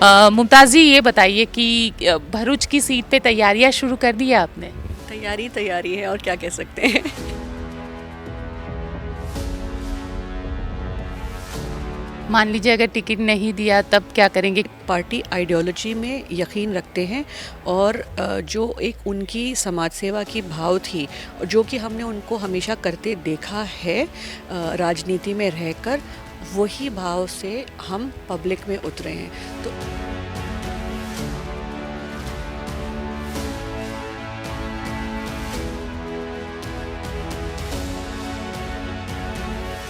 मुमताज़ जी, ये बताइए कि भरूच की सीट पे तैयारियां शुरू कर दी है आपने? तैयारी तैयारी है और क्या कह सकते हैं। मान लीजिए अगर टिकट नहीं दिया तब क्या करेंगे? पार्टी आइडियोलॉजी में यकीन रखते हैं और जो एक उनकी समाज सेवा की भाव थी जो कि हमने उनको हमेशा करते देखा है राजनीति में रहकर, वही भाव से हम पब्लिक में उतरे हैं। तो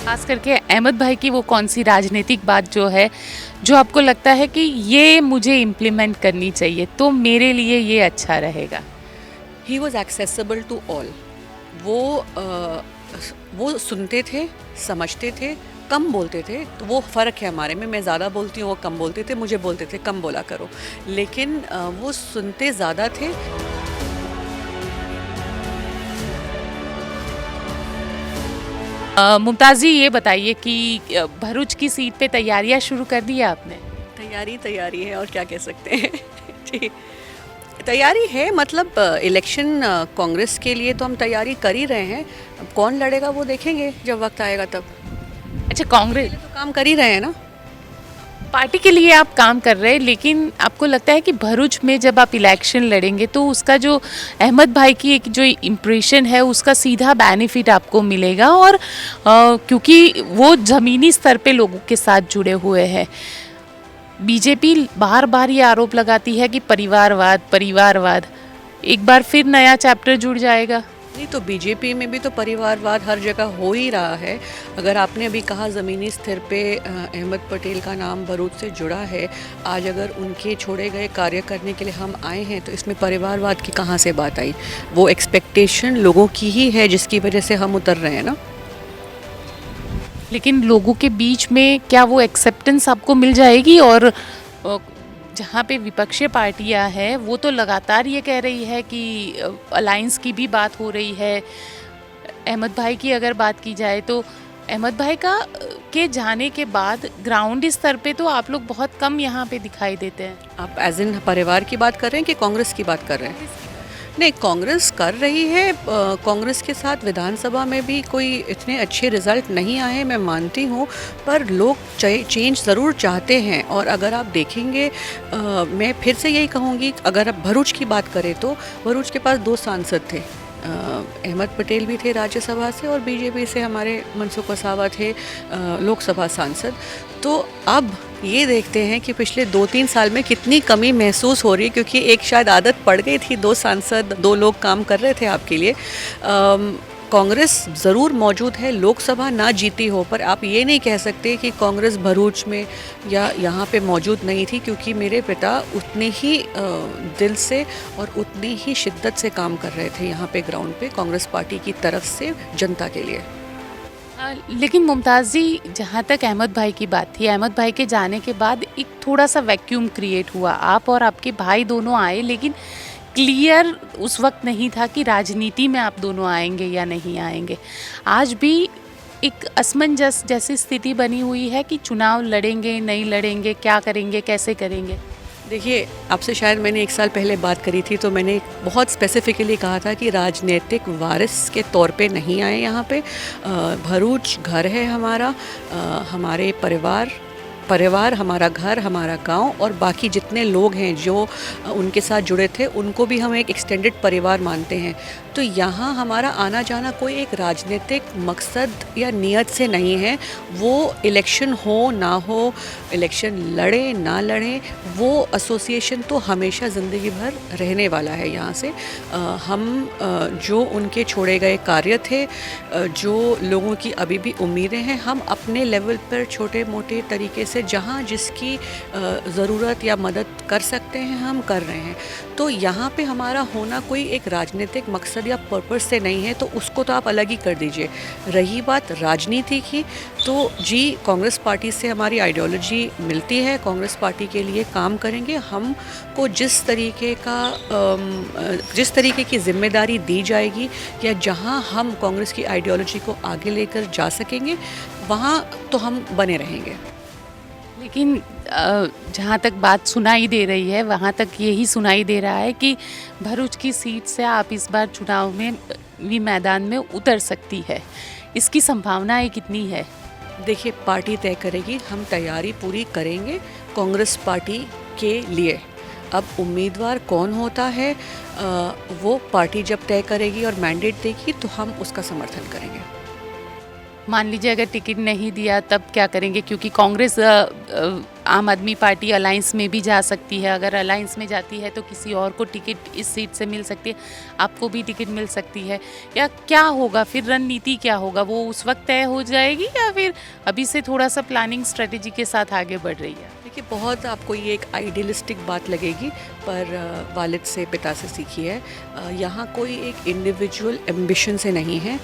खास करके अहमद भाई की वो कौन सी राजनीतिक बात जो है जो आपको लगता है कि ये मुझे इम्प्लीमेंट करनी चाहिए तो मेरे लिए ये अच्छा रहेगा? He was accessible to all. वो वो सुनते थे, समझते थे, कम बोलते थे। तो वो फ़र्क है हमारे में, मैं ज़्यादा बोलती हूँ, वो कम बोलते थे, मुझे बोलते थे कम बोला करो, लेकिन वो सुनते ज़्यादा थे। मुमताज़ जी, ये बताइए कि भरूच की सीट पे तैयारियां शुरू कर दी है आपने? तैयारी तैयारी है और क्या कह सकते हैं। जी, तैयारी है, मतलब इलेक्शन कांग्रेस के लिए तो हम तैयारी कर ही रहे हैं। अब कौन लड़ेगा वो देखेंगे जब वक्त आएगा तब। अच्छा, कांग्रेस तो काम कर ही रहे हैं ना। पार्टी के लिए आप काम कर रहे हैं, लेकिन आपको लगता है कि भरूच में जब आप इलेक्शन लड़ेंगे तो उसका जो अहमद भाई की एक जो इम्प्रेशन है उसका सीधा बेनिफिट आपको मिलेगा? और क्योंकि वो ज़मीनी स्तर पे लोगों के साथ जुड़े हुए हैं। बीजेपी बार बार ये आरोप लगाती है कि परिवारवाद परिवारवाद, एक बार फिर नया चैप्टर जुड़ जाएगा। नहीं, तो बीजेपी में भी तो परिवारवाद हर जगह हो ही रहा है। अगर आपने अभी कहा ज़मीनी स्तर पे अहमद पटेल का नाम भरूच से जुड़ा है, आज अगर उनके छोड़े गए कार्य करने के लिए हम आए हैं तो इसमें परिवारवाद की कहाँ से बात आई? वो एक्सपेक्टेशन लोगों की ही है जिसकी वजह से हम उतर रहे हैं ना। लेकिन लोगों के बीच में क्या वो एक्सेप्टेंस आपको मिल जाएगी? और जहाँ पे विपक्षी पार्टियां हैं वो तो लगातार ये कह रही है कि अलायंस की भी बात हो रही है। अहमद भाई की अगर बात की जाए तो अहमद भाई का के जाने के बाद ग्राउंड स्तर पे तो आप लोग बहुत कम यहाँ पे दिखाई देते हैं। आप एज इन परिवार की बात कर रहे हैं कि कांग्रेस की बात कर रहे हैं? नहीं, कांग्रेस कर रही है। कांग्रेस के साथ विधानसभा में भी कोई इतने अच्छे रिजल्ट नहीं आए, मैं मानती हूँ, पर लोग चेंज ज़रूर चाहते हैं। और अगर आप देखेंगे, मैं फिर से यही कहूँगी, अगर आप भरूच की बात करें तो भरूच के पास 2 सांसद थे। अहमद पटेल भी थे राज्यसभा से और बीजेपी से हमारे मनसुख वसावा थे लोकसभा सांसद। तो अब ये देखते हैं कि पिछले 2-3 साल में कितनी कमी महसूस हो रही है, क्योंकि एक शायद आदत पड़ गई थी, 2 सांसद 2 लोग काम कर रहे थे आपके लिए। कांग्रेस ज़रूर मौजूद है, लोकसभा ना जीती हो, पर आप ये नहीं कह सकते कि कांग्रेस भरूच में या यहाँ पे मौजूद नहीं थी, क्योंकि मेरे पिता उतने ही दिल से और उतनी ही शिद्दत से काम कर रहे थे यहाँ पे ग्राउंड पे कांग्रेस पार्टी की तरफ से जनता के लिए। लेकिन मुमताज़ जी, जहाँ तक अहमद भाई की बात थी, अहमद भाई के जाने के बाद एक थोड़ा सा वैक्यूम क्रिएट हुआ। आप और आपके भाई दोनों आए, लेकिन क्लियर उस वक्त नहीं था कि राजनीति में आप दोनों आएंगे या नहीं आएंगे। आज भी एक असमंजस जैसी स्थिति बनी हुई है कि चुनाव लड़ेंगे नहीं लड़ेंगे, क्या करेंगे, कैसे करेंगे। देखिए, आपसे शायद मैंने 1 साल पहले बात करी थी, तो मैंने बहुत स्पेसिफिकली कहा था कि राजनीतिक वारिस के तौर पे नहीं आए यहाँ पे। भरूच घर है हमारा, हमारे परिवार, हमारा घर, हमारा गांव, और बाकी जितने लोग हैं जो उनके साथ जुड़े थे उनको भी हम एक एक्सटेंडेड परिवार मानते हैं। तो यहाँ हमारा आना जाना कोई एक राजनीतिक मकसद या नियत से नहीं है। वो इलेक्शन हो ना हो, इलेक्शन लड़े ना लड़े, वो एसोसिएशन तो हमेशा ज़िंदगी भर रहने वाला है यहाँ से। हम जो उनके छोड़े गए कार्य थे, जो लोगों की अभी भी उम्मीदें हैं, हम अपने लेवल पर छोटे मोटे तरीके से जहाँ जिसकी ज़रूरत या मदद कर सकते हैं हम कर रहे हैं। तो यहाँ पे हमारा होना कोई एक राजनीतिक मकसद या पर्पस से नहीं है, तो उसको तो आप अलग ही कर दीजिए। रही बात राजनीति की, तो जी, कांग्रेस पार्टी से हमारी आइडियोलॉजी मिलती है, कांग्रेस पार्टी के लिए काम करेंगे। हमको जिस तरीके की जिम्मेदारी दी जाएगी या जहाँ हम कांग्रेस की आइडियोलॉजी को आगे लेकर जा सकेंगे, वहाँ तो हम बने रहेंगे। लेकिन जहाँ तक बात सुनाई दे रही है वहाँ तक यही सुनाई दे रहा है कि भरूच की सीट से आप इस बार चुनाव में भी मैदान में उतर सकती है। इसकी संभावनाएं कितनी है? देखिए, पार्टी तय करेगी, हम तैयारी पूरी करेंगे कांग्रेस पार्टी के लिए। अब उम्मीदवार कौन होता है वो पार्टी जब तय करेगी और मैंडेट देगी तो हम उसका समर्थन करेंगे। मान लीजिए अगर टिकट नहीं दिया तब क्या करेंगे? क्योंकि कांग्रेस आम आदमी पार्टी अलायंस में भी जा सकती है। अगर अलायंस में जाती है तो किसी और को टिकट इस सीट से मिल सकती है, आपको भी टिकट मिल सकती है, या क्या होगा फिर? रणनीति क्या होगा, वो उस वक्त तय हो जाएगी या फिर अभी से थोड़ा सा प्लानिंग स्ट्रेटेजी के साथ आगे बढ़ रही है? देखिए, बहुत आपको ये एक आइडियलिस्टिक बात लगेगी, पर वालिद से, पिता से सीखी है। यहाँ कोई एक इंडिविजुअल एम्बिशन से नहीं है।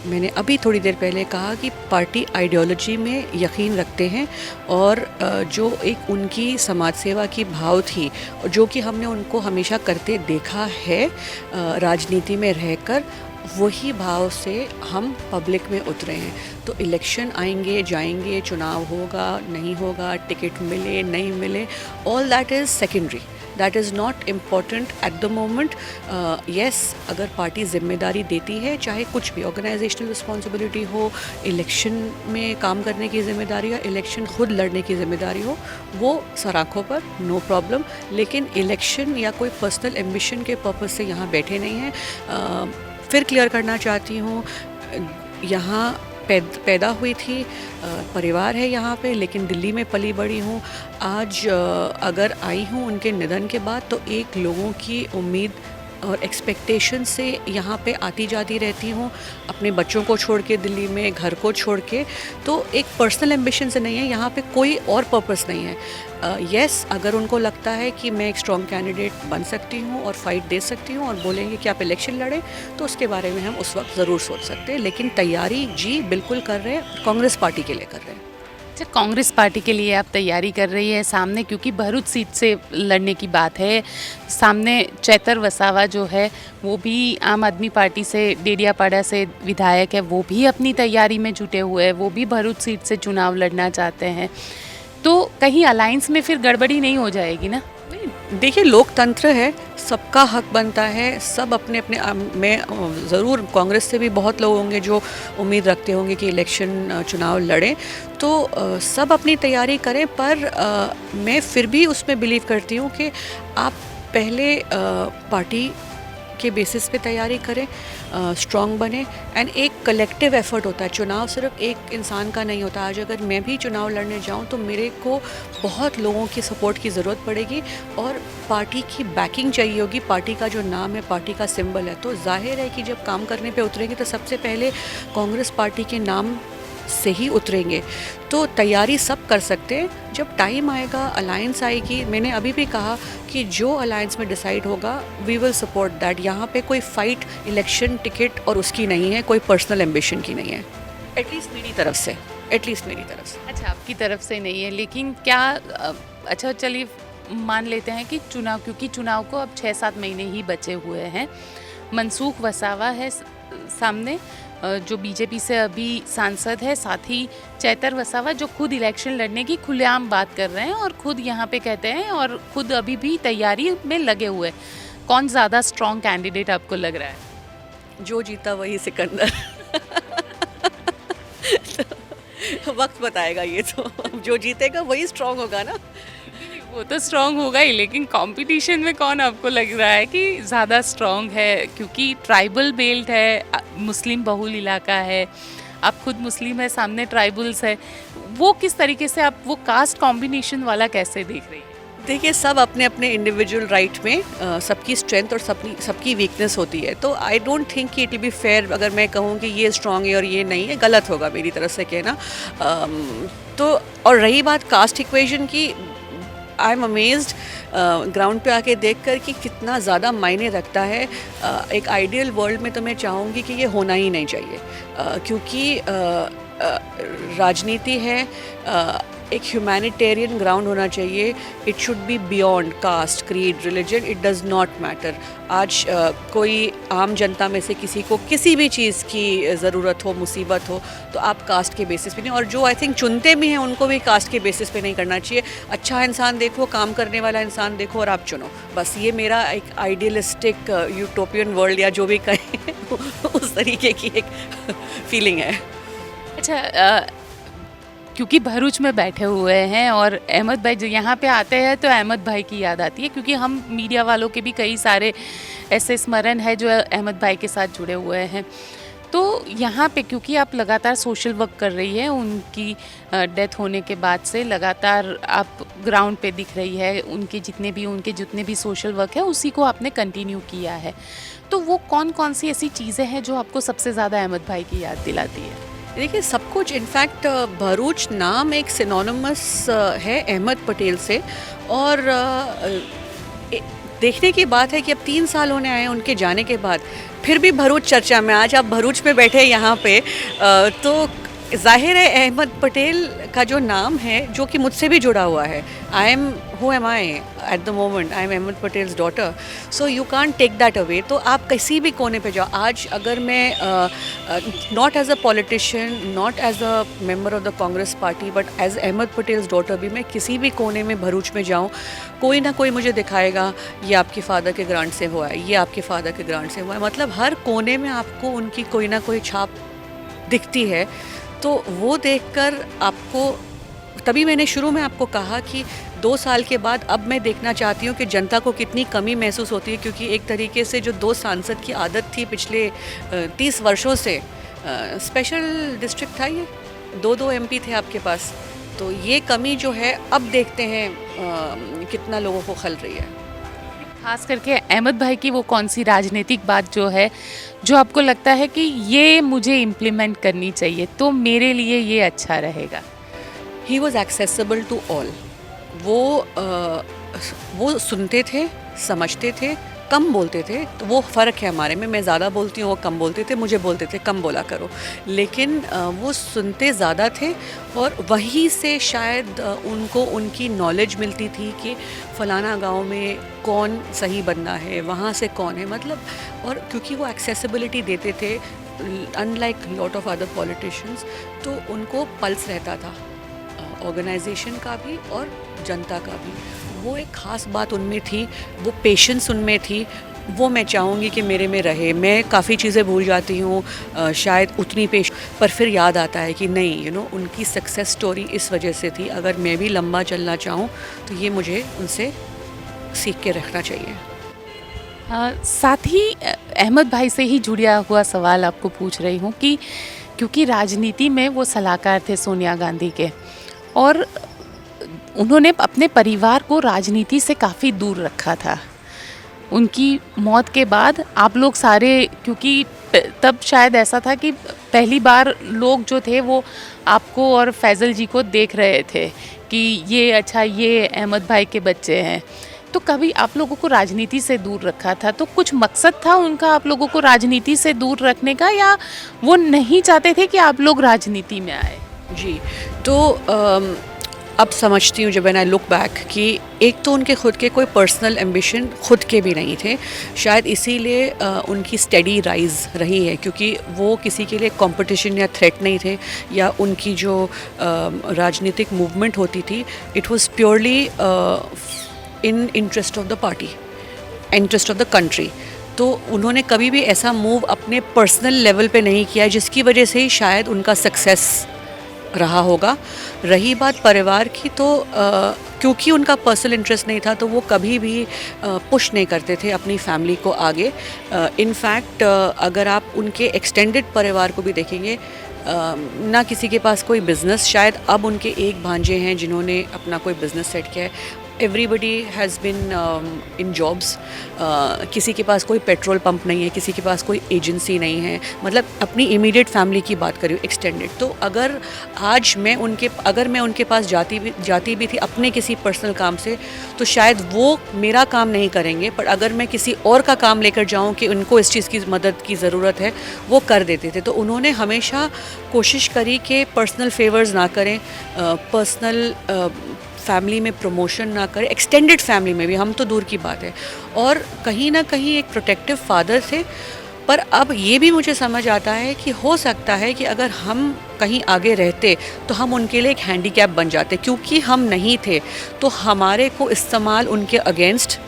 मैंने अभी थोड़ी देर पहले कहा कि पार्टी आइडियोलॉजी में यकीन रखते हैं, और जो एक उनकी समाज सेवा की भाव थी, जो कि हमने उनको हमेशा करते देखा है राजनीति में रहकर, वही भाव से हम पब्लिक में उतरे हैं। तो इलेक्शन आएंगे जाएंगे, चुनाव होगा नहीं होगा, टिकट मिले नहीं मिले, all that is secondary, that is not important eight the moment. Yes, अगर पार्टी जिम्मेदारी देती है, चाहे कुछ भी ऑर्गेनाइजेशनल रिस्पॉन्सिबिलिटी हो, इलेक्शन में काम करने की जिम्मेदारी या इलेक्शन खुद लड़ने की जिम्मेदारी हो, वो सराखों पर, नो प्रॉब्लम। लेकिन इलेक्शन या कोई पर्सनल एम्बिशन के पर्पज़ से यहाँ बैठे नहीं हैं। फिर क्लियर करना चाहती हूँ, यहाँ पैदा हुई थी, परिवार है यहाँ पे, लेकिन दिल्ली में पली बड़ी हूँ। आज अगर आई हूँ उनके निधन के बाद, तो एक लोगों की उम्मीद और एक्सपेक्टेशन से यहाँ पे आती जाती रहती हूँ, अपने बच्चों को छोड़ के दिल्ली में, घर को छोड़ के। तो एक पर्सनल एम्बिशन से नहीं है, यहाँ पे कोई और पर्पस नहीं है। येस, अगर उनको लगता है कि मैं एक स्ट्रॉन्ग कैंडिडेट बन सकती हूँ और फाइट दे सकती हूँ, और बोलेंगे कि आप इलेक्शन लड़ें, तो उसके बारे में हम उस वक्त ज़रूर सोच सकते हैं। लेकिन तैयारी जी बिल्कुल कर रहे हैं, कांग्रेस पार्टी के लिए कर रहे हैं। अच्छा, कांग्रेस पार्टी के लिए आप तैयारी कर रही है सामने, क्योंकि भरूच सीट से लड़ने की बात है। सामने चैतर वसावा जो है वो भी आम आदमी पार्टी से, डेडियापाड़ा से विधायक है, वो भी अपनी तैयारी में जुटे हुए हैं, वो भी भरूच सीट से चुनाव लड़ना चाहते हैं। तो कहीं अलायंस में फिर गड़बड़ी नहीं हो जाएगी ना? देखिए, लोकतंत्र है, सबका हक बनता है, सब अपने अपने में ज़रूर कांग्रेस से भी बहुत लोग होंगे जो उम्मीद रखते होंगे कि इलेक्शन चुनाव लड़ें, तो सब अपनी तैयारी करें। पर मैं फिर भी उसमें बिलीव करती हूँ कि आप पहले पार्टी के बेसिस पे तैयारी करें, स्ट्रॉन्ग बने, एंड एक कलेक्टिव एफर्ट होता है। चुनाव सिर्फ एक इंसान का नहीं होता। आज अगर मैं भी चुनाव लड़ने जाऊं तो मेरे को बहुत लोगों की सपोर्ट की ज़रूरत पड़ेगी, और पार्टी की बैकिंग चाहिए होगी। पार्टी का जो नाम है, पार्टी का सिंबल है, तो जाहिर है कि जब काम करने पे उतरेंगे तो सबसे पहले कांग्रेस पार्टी के नाम से ही उतरेंगे। तो तैयारी सब कर सकते हैं, जब टाइम आएगा, अलायंस आएगी। मैंने अभी भी कहा कि जो अलायंस में डिसाइड होगा, वी विल सपोर्ट दैट। यहाँ पे कोई फाइट इलेक्शन टिकट और उसकी नहीं है, कोई पर्सनल एम्बिशन की नहीं है, एटलीस्ट मेरी तरफ से, एटलीस्ट मेरी तरफ से। अच्छा, आपकी तरफ से नहीं है, लेकिन क्या अच्छा चलिए मान लेते हैं कि चुनाव, क्योंकि चुनाव को अब 6-7 महीने ही बचे हुए हैं, मनसूख वसावा है सामने जो बीजेपी से अभी सांसद है, साथ ही चैतर वसावा जो खुद इलेक्शन लड़ने की खुलेआम बात कर रहे हैं और खुद यहाँ पे कहते हैं और खुद अभी भी तैयारी में लगे हुए हैं। कौन ज़्यादा स्ट्रॉन्ग कैंडिडेट आपको लग रहा है? जो जीता वही सिकंदर। तो वक्त बताएगा ये, तो जो जीतेगा वही स्ट्रॉन्ग होगा ना। वो तो स्ट्रॉन्ग होगा ही, लेकिन कंपटीशन में कौन आपको लग रहा है कि ज़्यादा स्ट्रॉन्ग है? क्योंकि ट्राइबल बेल्ट है, मुस्लिम बहुल इलाका है, आप खुद मुस्लिम है, सामने ट्राइबल्स है, वो किस तरीके से आप वो कास्ट कॉम्बिनेशन वाला कैसे देख रही है? देखिए, सब अपने अपने इंडिविजुअल राइट में सबकी स्ट्रेंथ और सबकी वीकनेस होती है। तो आई डोंट थिंक कि इट विल बी फेयर अगर मैं कहूँ कि ये स्ट्रॉन्ग है और ये नहीं है, गलत होगा मेरी तरफ से कहना। तो और रही बात कास्ट इक्वेशन की, आई एम अमेज्ड ग्राउंड पे आके देखकर कि कितना ज़्यादा मायने रखता है। एक आइडियल वर्ल्ड में तो मैं चाहूँगी कि ये होना ही नहीं चाहिए, क्योंकि राजनीति है, एक ह्यूमैनिटेरियन ग्राउंड होना चाहिए. It should be beyond caste, creed, religion. It does not matter. आज कोई आम जनता में से किसी को किसी भी चीज़ की ज़रूरत हो, मुसीबत हो, तो आप कास्ट के बेसिस पे नहीं, और जो आई थिंक चुनते भी हैं उनको भी कास्ट के बेसिस पे नहीं करना चाहिए. अच्छा इंसान देखो, काम करने वाला इंसान देखो और आप चुनो. बस ये मेरा एक आइडियलिस्टिक यूटोपियन वर्ल्ड या जो भी कहें उस तरीके की एक फीलिंग है. अच्छा, क्योंकि भरूच में बैठे हुए हैं और अहमद भाई जो यहाँ पे आते हैं तो अहमद भाई की याद आती है, क्योंकि हम मीडिया वालों के भी कई सारे ऐसे स्मरण है जो अहमद भाई के साथ जुड़े हुए हैं. तो यहाँ पे क्योंकि आप लगातार सोशल वर्क कर रही है, उनकी डेथ होने के बाद से लगातार आप ग्राउंड पे दिख रही है, उनके जितने भी सोशल वर्क है उसी को आपने कंटिन्यू किया है. तो वो कौन कौन सी ऐसी चीज़ें हैं जो आपको सबसे ज़्यादा अहमद भाई की याद दिलाती है? देखिए, सब कुछ. इनफैक्ट भरूच नाम एक सिनोनिमस है अहमद पटेल से. और देखने की बात है कि अब 3 साल होने आए हैं उनके जाने के बाद, फिर भी भरूच चर्चा में. आज आप भरूच में बैठे यहाँ पे, तो जाहिर है अहमद पटेल का जो नाम है, जो कि मुझसे भी जुड़ा हुआ है. Who am I at the moment, I am Ahmed Patel's daughter. So you can't take that away. तो आप किसी भी कोने पे जाओ. आज अगर मैं not as a politician, not as a member of the Congress party, but as Ahmed Patel's daughter भी मैं किसी भी कोने में भरूच में जाऊँ, कोई ना कोई मुझे दिखाएगा ये आपके फादर के ग्रांट से हुआ है, ये आपके फादर के ग्रांट से हुआ है. मतलब हर कोने में आपको उनकी कोई ना कोई छाप दिखती है. तो वो देखकर आपको, तभी मैंने शुरू में आपको कहा कि 2 साल के बाद अब मैं देखना चाहती हूँ कि जनता को कितनी कमी महसूस होती है. क्योंकि एक तरीके से जो 2 सांसद की आदत थी पिछले 30 वर्षों से, स्पेशल डिस्ट्रिक्ट था ये, 2 एमपी थे आपके पास. तो ये कमी जो है अब देखते हैं कितना लोगों को खल रही है. खास करके अहमद भाई की वो कौन सी राजनीतिक बात जो है जो आपको लगता है कि ये मुझे इम्प्लीमेंट करनी चाहिए तो मेरे लिए ये अच्छा रहेगा? He was accessible to all. वो सुनते थे, समझते थे, कम बोलते थे. तो वो फ़र्क है हमारे में. मैं ज़्यादा बोलती हूँ, वो कम बोलते थे. मुझे बोलते थे कम बोला करो, लेकिन वो सुनते ज़्यादा थे. और वहीं से शायद उनको उनकी नॉलेज मिलती थी कि फ़लाना गांव में कौन सही बंदा है, वहाँ से कौन है. मतलब, और क्योंकि वो एक्सेसिबिलिटी देते थे, unlike lot of other politicians, तो उनको पल्स रहता था ऑर्गेनाइजेशन का भी और जनता का भी. वो एक ख़ास बात उनमें थी, वो पेशेंस उनमें थी. वो मैं चाहूँगी कि मेरे में रहे. मैं काफ़ी चीज़ें भूल जाती हूँ, शायद उतनी पर फिर याद आता है कि नहीं, उनकी सक्सेस स्टोरी इस वजह से थी. अगर मैं भी लंबा चलना चाहूँ तो ये मुझे उनसे सीख के रखना चाहिए. साथ ही अहमद भाई से ही जुड़ा हुआ सवाल आपको पूछ रही हूँ कि क्योंकि राजनीति में वो सलाहकार थे सोनिया गांधी के, और उन्होंने अपने परिवार को राजनीति से काफ़ी दूर रखा था. उनकी मौत के बाद आप लोग सारे, क्योंकि तब शायद ऐसा था कि पहली बार लोग जो थे वो आपको और फैज़ल जी को देख रहे थे कि ये अहमद भाई के बच्चे हैं. तो कभी आप लोगों को राजनीति से दूर रखा था, तो कुछ मकसद था उनका आप लोगों को राजनीति से दूर रखने का, या वो नहीं चाहते थे कि आप लोग राजनीति में आए? जी, तो अब समझती हूँ जब आई लुक बैक कि एक तो उनके खुद के कोई पर्सनल एम्बिशन खुद के भी नहीं थे. शायद इसीलिए उनकी स्टेडी राइज रही है, क्योंकि वो किसी के लिए कंपटीशन या थ्रेट नहीं थे. या उनकी जो राजनीतिक मूवमेंट होती थी, it was purely in interest of the party, interest of the country. तो उन्होंने कभी भी ऐसा मूव अपने पर्सनल लेवल पे नहीं किया, जिसकी वजह से ही शायद उनका सक्सेस रहा होगा. रही बात परिवार की, तो क्योंकि उनका पर्सनल इंटरेस्ट नहीं था, तो वो कभी भी पुश नहीं करते थे अपनी फैमिली को आगे. इनफैक्ट अगर आप उनके एक्सटेंडेड परिवार को भी देखेंगे, ना किसी के पास कोई बिज़नेस. शायद अब उनके एक भांजे हैं जिन्होंने अपना कोई बिज़नेस सेट किया है. Everybody has been in jobs. किसी के पास कोई पेट्रोल पंप नहीं है, किसी के पास कोई एजेंसी नहीं है, मतलब अपनी इमीडिएट फैमिली की बात करूँ एक्सटेंडेड। तो अगर मैं उनके पास जाती भी थी अपने किसी पर्सनल काम से, तो शायद वो मेरा काम नहीं करेंगे, पर अगर मैं किसी और का काम लेकर जाऊं कि उनको इस चीज़ की मदद की ज़रूरत है, वो कर देते थे। तो उन्होंने हमेशा कोशिश करी कि पर्सनल फेवर्स ना करें, पर्सनल फैमिली में प्रमोशन ना करें, एक्सटेंडेड फैमिली में भी, हम तो दूर की बात है। और कहीं ना कहीं एक प्रोटेक्टिव फादर थे। पर अब ये भी मुझे समझ आता है कि हो सकता है कि अगर हम कहीं आगे रहते तो हम उनके लिए एक हैंडीकैप बन जाते, क्योंकि हम नहीं थे तो हमारे को इस्तेमाल उनके अगेंस्ट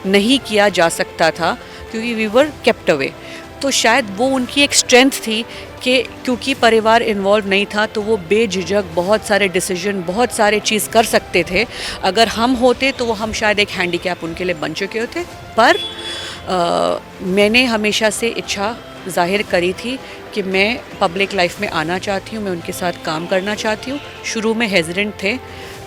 नहीं किया जा सकता था, क्योंकि वी वर केप्ट अवे। तो शायद वो उनकी एक स्ट्रेंथ थी कि क्योंकि परिवार इन्वॉल्व नहीं था तो वो बेझिझक बहुत सारे डिसीजन, बहुत सारे चीज़ कर सकते थे। अगर हम होते तो वो हम शायद एक हैंडीकैप उनके लिए बन चुके होते। पर मैंने हमेशा से इच्छा जाहिर करी थी कि मैं पब्लिक लाइफ में आना चाहती हूँ, मैं उनके साथ काम करना चाहती हूँ। शुरू में हेजिडेंट थे,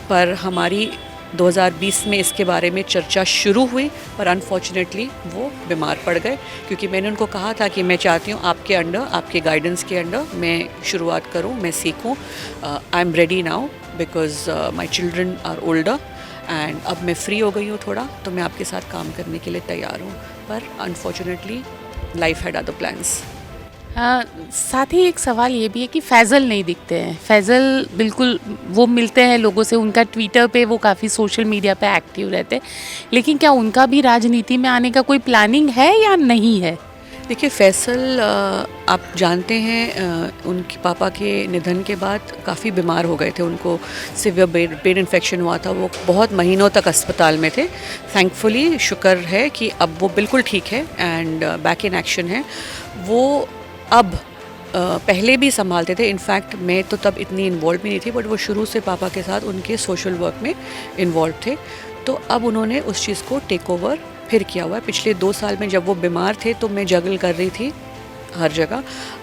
पर हमारी 2020 में इसके बारे में चर्चा शुरू हुई, पर अनफॉर्चुनेटली वो बीमार पड़ गए। क्योंकि मैंने उनको कहा था कि मैं चाहती हूँ आपके अंडर, आपके गाइडेंस के अंडर मैं शुरुआत करूँ, मैं सीखूँ। I am ready now because my children are older and अब मैं फ्री हो गई हूँ थोड़ा, तो मैं आपके साथ काम करने के लिए तैयार हूँ। पर unfortunately life had other plans. हाँ, साथ ही एक सवाल ये भी है कि फैज़ल नहीं दिखते हैं। फैज़ल बिल्कुल, वो मिलते हैं लोगों से, उनका ट्विटर पे वो काफ़ी सोशल मीडिया पे एक्टिव रहते हैं, लेकिन क्या उनका भी राजनीति में आने का कोई प्लानिंग है या नहीं है? देखिए फैसल, आप जानते हैं उनके पापा के निधन के बाद काफ़ी बीमार हो गए थे, उनको सिवियर ब्रेन इन्फेक्शन हुआ था, वो बहुत महीनों तक अस्पताल में थे। थैंकफुली शुक्र है कि अब वो बिल्कुल ठीक है एंड बैक इन एक्शन है। वो अब पहले भी संभालते थे, इनफैक्ट मैं तो तब इतनी इन्वॉल्व भी नहीं थी, बट वो शुरू से पापा के साथ उनके सोशल वर्क में इन्वॉल्व थे। तो अब उन्होंने उस चीज़ को टेक ओवर फिर किया हुआ है। पिछले 2 साल में जब वो बीमार थे तो मैं जगल कर रही थी हर जगह।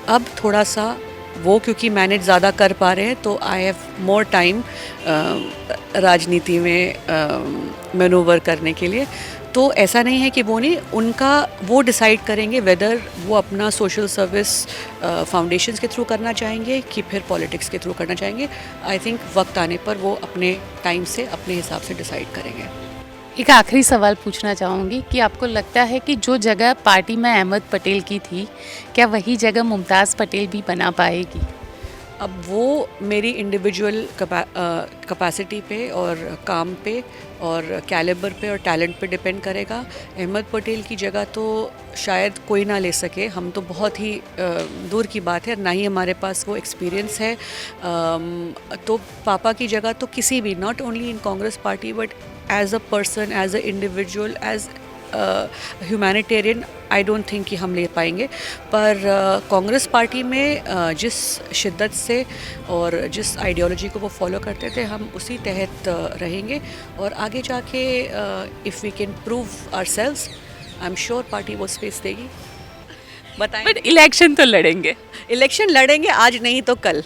अब थोड़ा सा वो क्योंकि मैनेज ज़्यादा कर पा रहे हैं, तो आई हैव मोर टाइम राजनीति में मैनूवर करने के लिए। तो ऐसा नहीं है कि वो नहीं, वो डिसाइड करेंगे वेदर वो अपना सोशल सर्विस फाउंडेशंस के थ्रू करना चाहेंगे कि फिर पॉलिटिक्स के थ्रू करना चाहेंगे। आई थिंक वक्त आने पर वो अपने टाइम से, अपने हिसाब से डिसाइड करेंगे। एक आखिरी सवाल पूछना चाहूँगी कि आपको लगता है कि जो जगह पार्टी में अहमद पटेल की थी, क्या वही जगह मुमताज़ पटेल भी बना पाएगी? अब वो मेरी इंडिविजुअल कैपेसिटी पे और काम पे और कैलिबर पे और टैलेंट पे डिपेंड करेगा। अहमद पटेल की जगह तो शायद कोई ना ले सके, हम तो बहुत ही दूर की बात है, ना ही हमारे पास वो एक्सपीरियंस है। तो पापा की जगह तो किसी भी, not only in Congress party but as a person, as an individual, as humanitarian, I don't think कि हम ले पाएंगे। पर कांग्रेस पार्टी में जिस शिद्दत से और जिस आइडियोलॉजी को वो फॉलो करते थे, हम उसी तहत रहेंगे। और आगे जाके if we can prove ourselves, I am sure party वो स्पेस देगी। बताएं। बट इलेक्शन तो लड़ेंगे। इलेक्शन लड़ेंगे, आज नहीं तो कल।